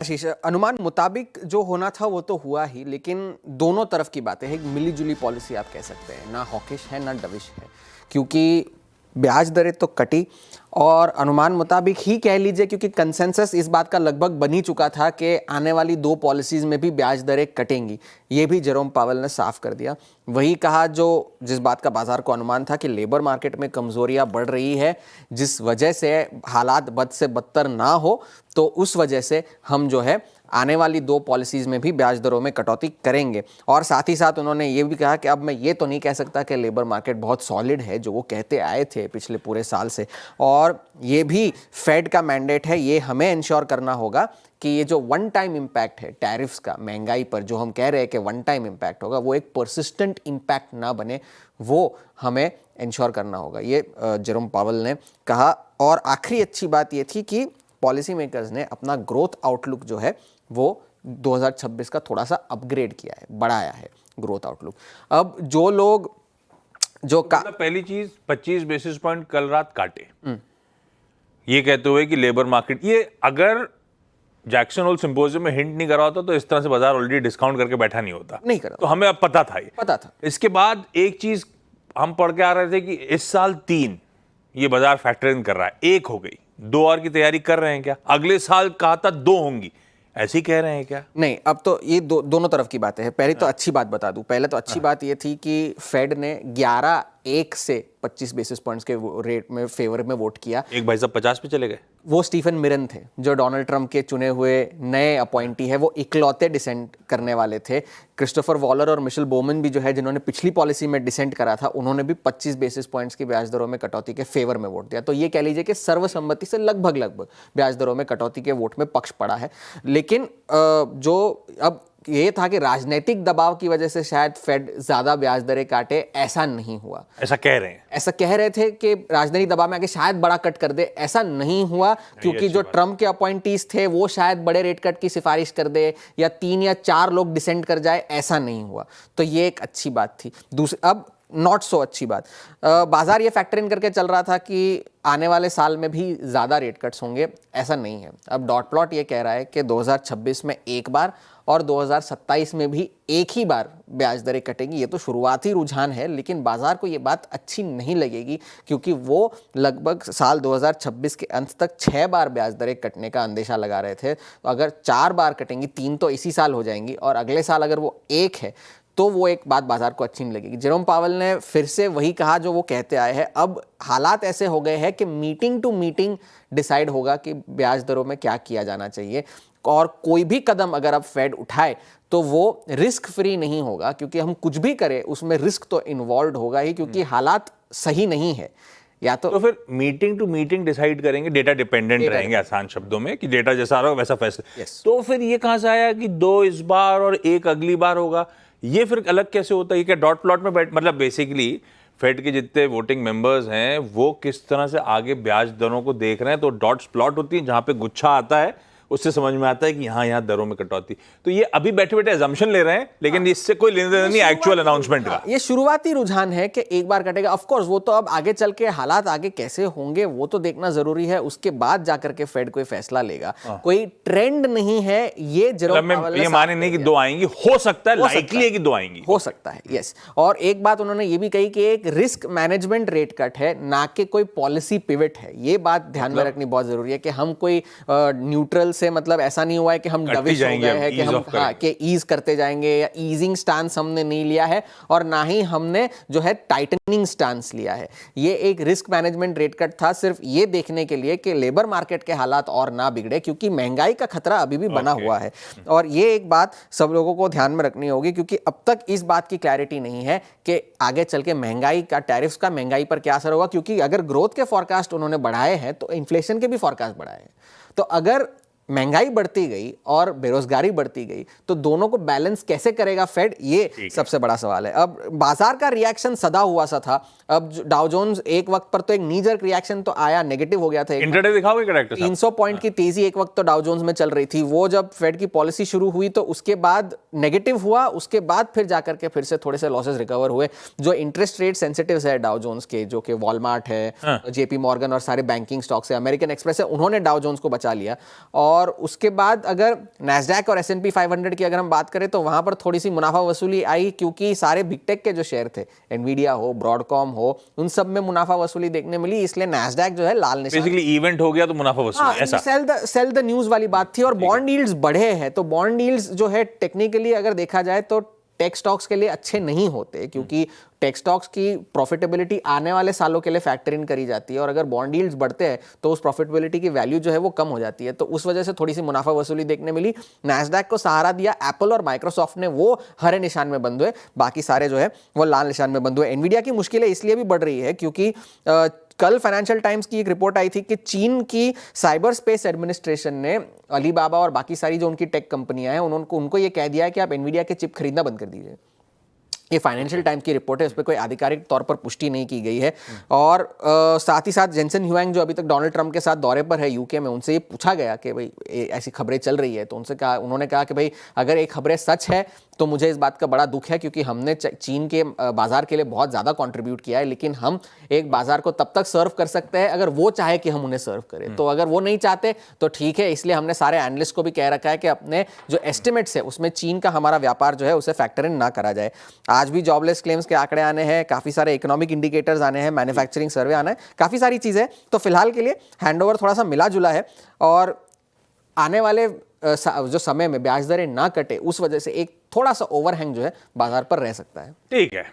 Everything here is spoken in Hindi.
आशीष, अनुमान मुताबिक जो होना था वो तो हुआ ही, लेकिन दोनों तरफ की बातें हैं। एक मिली जुली पॉलिसी आप कह सकते हैं, ना हॉकिश है ना डविश है, क्योंकि ब्याज दरें तो कटी और अनुमान मुताबिक ही कह लीजिए, क्योंकि कंसेंसस इस बात का लगभग बन ही चुका था कि आने वाली दो पॉलिसीज में भी ब्याज दरें कटेंगी। ये भी जेरोम पावेल ने साफ कर दिया। वही कहा जो जिस बात का बाजार को अनुमान था कि लेबर मार्केट में कमजोरियां बढ़ रही है, जिस वजह से हालात बद से बदतर ना हो, तो उस वजह से हम जो है आने वाली दो पॉलिसीज में भी ब्याज दरों में कटौती करेंगे। और साथ ही साथ उन्होंने ये भी कहा कि अब मैं ये तो नहीं कह सकता कि लेबर मार्केट बहुत सॉलिड है, जो वो कहते आए थे पिछले पूरे साल से। और ये भी फेड का मैंडेट है, ये हमें इंश्योर करना होगा कि ये जो वन टाइम इम्पैक्ट है टैरिफ्स का महंगाई पर, जो हम कह रहे हैं कि वन टाइम इम्पैक्ट होगा, वो एक परसिस्टेंट इम्पैक्ट ना बने, वो हमें इंश्योर करना होगा, ये जेरोम पावेल ने कहा। और आखिरी अच्छी बात ये थी कि पॉलिसी मेकर्स ने अपना ग्रोथ आउटलुक जो है वो 2026 का थोड़ा सा अपग्रेड किया है, बढ़ाया है ग्रोथ आउटलुक। अब जो लोग जो पहली चीज 25 बेसिस पॉइंट कल रात काटे, ये कहते हुए कि लेबर मार्केट, ये अगर जैक्सन होल सिंपोजियम में हिंट नहीं करा होता तो इस तरह से बाजार ऑलरेडी डिस्काउंट करके बैठा नहीं होता, नहीं करा, तो हमें अब पता था, ये पता था। इसके बाद एक चीज हम पढ़ के आ रहे थे कि इस साल 3 ये बाजार फैक्टर इन कर रहा है, 1 हो गई, 2 और की तैयारी कर रहे हैं क्या? अगले साल कहा था 2 होंगी, ऐसे ही कह रहे हैं क्या? नहीं, अब तो ये दोनों तरफ की बातें हैं। पहले तो अच्छी बात बता दूं, पहले तो अच्छी बात ये थी कि फेड ने 11-1 से 25 बेसिस पॉइंट्स के रेट में फेवर में वोट किया। एक भाई साहब 50 पे चले गए। वो स्टीफन मिरन थे, जो डोनाल्ड ट्रंप के चुने हुए नए अपॉइंटी है, वो इकलौते डिसेंट करने वाले थे। क्रिस्टोफर वॉलर और मिशेल बोमन भी जो है, जिन्होंने पिछली पॉलिसी में डिसेंट करा था, उन्होंने भी 25 बेसिस पॉइंट्स की ब्याज दरों में कटौती के फेवर में वोट दिया। तो ये कह लीजिए कि सर्वसम्मति से लगभग ब्याज दरों में कटौती के वोट में पक्ष पड़ा है। लेकिन जो अब ये था कि राजनीतिक दबाव की वजह से शायद फेड ज्यादा ब्याज दरें काटे, ऐसा नहीं हुआ। ऐसा कह रहे हैं, ऐसा कह रहे थे कि राजनीतिक दबाव में आके शायद बड़ा कट कर दे, ऐसा नहीं हुआ, क्योंकि जो ट्रंप के अपॉइंटीज थे वो शायद बड़े रेट कट की सिफारिश कर दे या 3 या 4 लोग डिसेंट कर जाए, ऐसा नहीं हुआ। तो ये एक अच्छी बात थी। दूसरी, अब नॉट सो अच्छी बात, बाजार ये फैक्टर इन करके चल रहा था कि आने वाले साल में भी ज़्यादा रेट कट्स होंगे, ऐसा नहीं है। अब डॉट प्लॉट ये कह रहा है कि 2026 में एक बार और 2027 में भी एक ही बार ब्याज दरें कटेंगी। ये तो शुरुआती रुझान है, लेकिन बाजार को ये बात अच्छी नहीं लगेगी, क्योंकि वो लगभग साल 2026 के अंत तक 6 बार ब्याज दरें कटने का अंदेशा लगा रहे थे। तो अगर 4 बार कटेंगी, 3 तो इसी साल हो जाएंगी, और अगले साल अगर वो 1 है, तो वो एक बात बाजार को अच्छी नहीं लगेगी। जेरोम पावेल ने फिर से वही कहा जो वो कहते आए हैं। अब हालात ऐसे हो गए हैं कि मीटिंग टू मीटिंग डिसाइड होगा कि ब्याज दरों में क्या किया जाना चाहिए, और कोई भी कदम अगर अब फेड उठाए तो वो रिस्क फ्री नहीं होगा, क्योंकि हम कुछ भी करें उसमें रिस्क तो इन्वॉल्व होगा ही, क्योंकि हालात सही नहीं है। या तो फिर मीटिंग टू मीटिंग डिसाइड करेंगे, डेटा डिपेंडेंट रहेंगे, आसान शब्दों में कि डेटा जैसा आ रहा हो वैसा फैसला। तो फिर ये कहां से आया कि 2 इस बार और 1 अगली बार होगा? ये फिर अलग कैसे होता है? क्या डॉट प्लॉट में बैठ, मतलब बेसिकली फेड के जितने वोटिंग मेंबर्स हैं वो किस तरह से आगे ब्याज दरों को देख रहे हैं, तो डॉट्स प्लॉट होती है, जहां पे गुच्छा आता है उससे समझ में आता है कि यहाँ दरों में कटौती। तो ये अभी बैठे बैठे अजम्पशन ले रहे हैं, लेकिन इससे कोई लेने देना नहीं एक्चुअल अनाउंसमेंट का। ये शुरुआती रुझान है कि एक बार कटेगा। ऑफ कोर्स वो तो अब आगे चल के हालात आगे कैसे होंगे वो तो देखना जरूरी है, उसके बाद जाकर के फेड कोई फैसला लेगा। कोई ट्रेंड नहीं है ये। जेरोम पावेल ये माने नहीं कि 2 आएंगी, हो सकता है, लाइकली है कि 2 आएंगी, हो सकता है, यस। और एक बात उन्होंने ये भी कही कि एक रिस्क मैनेजमेंट रेट कट है, ना कि कोई पॉलिसी पिवट है। ये बात ध्यान में रखनी बहुत जरूरी है कि हम कोई न्यूट्रल से, मतलब ऐसा नहीं हुआ है कि हम डविश हो गए हैं कि हम कि ईज करते जाएंगे, या ईजिंग स्टांस हमने नहीं लिया है, और ना ही हमने जो है टाइटनिंग स्टांस लिया है। ये एक रिस्क मैनेजमेंट रेट कट था, सिर्फ ये देखने के लिए कि लेबर मार्केट के हालात और ना बिगड़े, क्योंकि महंगाई का खतरा अभी भी बना हुआ है। और ये एक बात सब लोगों को ध्यान में रखनी होगी, क्योंकि अब तक इस बात की क्लैरिटी नहीं है कि आगे चल के महंगाई का, टैरिफ्स का महंगाई पर क्या असर होगा। क्योंकि अगर ग्रोथ के फॉरकास्ट उन्होंने बढ़ाए हैं तो इन्फ्लेशन के भी फॉरकास्ट बढ़ाए हैं। तो अगर महंगाई बढ़ती गई और बेरोजगारी बढ़ती गई तो दोनों को बैलेंस कैसे करेगा फेड, ये सबसे बड़ा सवाल है। अब बाजार का रिएक्शन सदा हुआ सा था। अब डाउ जोन्स एक वक्त पर तो एक नी जर्क रिएक्शन तो आया, नेगेटिव हो गया था। इंट्राडे दिखाओगे करेक्ट 300 पॉइंट की तेजी एक वक्त तो डाउ जोन्स में चल रही थी। वो जब फेड की पॉलिसी शुरू हुई तो उसके बाद नेगेटिव हुआ, उसके बाद फिर जाकर के फिर से थोड़े से लॉसेस रिकवर हुए। जो इंटरेस्ट रेट सेंसिटिव है डाउ जोन्स के, जो कि वॉलमार्ट है, जेपी मॉर्गन और सारे बैंकिंग स्टॉक्स है, अमेरिकन एक्सप्रेस है, उन्होंने डाउ जोन्स को बचा लिया। और और उसके बाद अगर नैस्डैक और S&P 500 की अगर हम बात करें तो वहां पर थोड़ी सी मुनाफा वसूली आई, क्योंकि सारे बिग टेक के जो शेयर थे, एनवीडिया हो, ब्रॉडकॉम हो, उन सब में मुनाफा वसूली देखने मिली, इसलिए नैस्डैक जो है लाल निशान। बेसिकली इवेंट हो गया तो मुनाफा वसूली, ऐसा सेल द न्यूज वाली बात थी। और बॉन्ड यील्ड्स बढ़े हैं, तो बॉन्ड यील्ड्स जो है टेक्निकली अगर देखा जाए तो टेक स्टॉक्स के लिए अच्छे नहीं होते, क्योंकि टेक स्टॉक्स की प्रॉफिटेबिलिटी आने वाले सालों के लिए फैक्टर इन करी जाती है, और अगर बॉन्ड यील्ड्स बढ़ते हैं तो उस प्रॉफिटेबिलिटी की वैल्यू जो है वो कम हो जाती है। तो उस वजह से थोड़ी सी मुनाफा वसूली देखने मिली। नैस्डैक को सहारा दिया एप्पल और माइक्रोसॉफ्ट ने, वो हरे निशान में बंद हुए, बाकी सारे जो है वो लाल निशान में बंद हुए। एनवीडिया की मुश्किलें इसलिए भी बढ़ रही है क्योंकि कल फाइनेंशियल टाइम्स की एक रिपोर्ट आई थी कि चीन की साइबर स्पेस एडमिनिस्ट्रेशन ने अलीबाबा और बाकी सारी जो उनकी टेक कंपनियां हैं उनको ये कह दिया है कि आप एनवीडिया के चिप खरीदना बंद कर दीजिए। ये फाइनेंशियल टाइम्स की रिपोर्ट है, उस पर कोई आधिकारिक तौर पर पुष्टि नहीं की गई है। और साथ ही साथ जेंसन ह्यूएंग जो अभी तक डोनाल्ड ट्रंप के साथ दौरे पर है यूके में, उनसे ये पूछा गया कि भाई ऐसी खबरें चल रही है, तो उन्होंने कहा कि भाई अगर ये खबरें सच है तो मुझे इस बात का बड़ा दुख है, क्योंकि हमने चीन के बाजार के लिए बहुत ज़्यादा कंट्रीब्यूट किया है, लेकिन हम एक बाजार को तब तक सर्व कर सकते हैं अगर वो चाहे कि हम उन्हें सर्व करें। तो अगर वो नहीं चाहते तो ठीक है, इसलिए हमने सारे एनालिस्ट को भी कह रखा है कि अपने जो एस्टिमेट्स है उसमें चीन का हमारा व्यापार जो है उसे फैक्टर इन ना करा जाए। आज भी जॉबलेस क्लेम्स के आंकड़े आने हैं, काफ़ी सारे इकोनॉमिक इंडिकेटर्स आने हैं, मैन्युफैक्चरिंग सर्वे आना है, काफ़ी सारी चीज़ें। तो फिलहाल के लिए हैंडओवर थोड़ा सा मिला जुला है, और आने वाले जो समय में ब्याज दरें ना कटे उस वजह से एक थोड़ा सा ओवरहैंग जो है बाजार पर रह सकता है। ठीक है।